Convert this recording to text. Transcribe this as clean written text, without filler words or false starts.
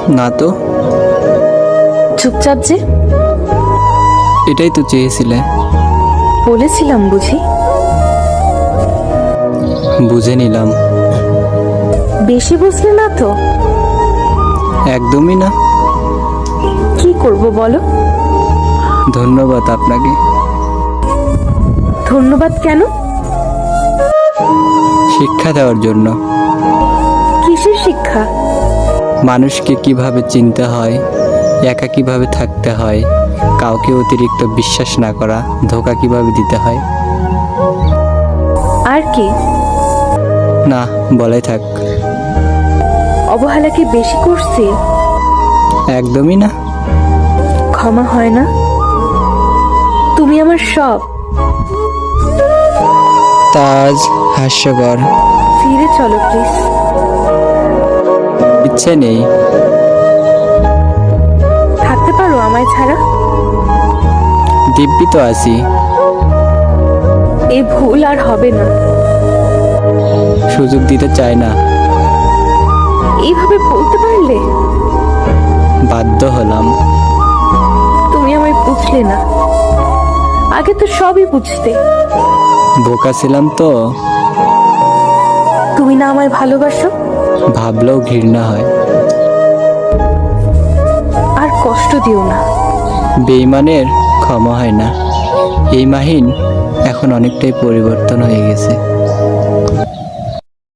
না তো। চুপচাপ যে? এটাই তো চেয়েছিলে। বলেছিলাম বুঝি? বুঝে নিলাম। বেশি বুঝলে না তো? একদমই না। কি করব বলো? ধন্যবাদ আপনাকে। ধন্যবাদ কেন? শিক্ষা দেওয়ার জন্য। কিসের শিক্ষা? মানুষকে কিভাবে চিনতে হয়, একা কিভাবে থাকতে হয়, কাউকে অতিরিক্ত বিশ্বাস না করা, ধোঁকা কিভাবে দিতে হয়। আর কি? না, বলাই থাক। অবহেলা কি বেশি করছি? একদমই না। ক্ষমা হয় না? তুমি আমার সব। তাজ হাস্যকর। ফিরে চলো প্লিজ। ইচ্ছে নেই। থাকতে পারো আমায় ছাড়া? দিব্যি তো আছি। এই ভুল আর হবে না। সুযোগ দিতে চাই না। এইভাবে বলতে পারলে? বাধ্য হলাম। তুমি আমায় বুঝলে না। আগে তো সবই বুঝতে। বোকা ছিলাম তো। তুমি না আমায় ভালোবাসো? ভাবলেও ঘৃণা হয়। আর কষ্ট দিও না। বেঈমানের ক্ষমা হয় না। এই মাহিন এখন অনেকটাই পরিবর্তন হয়ে গেছে।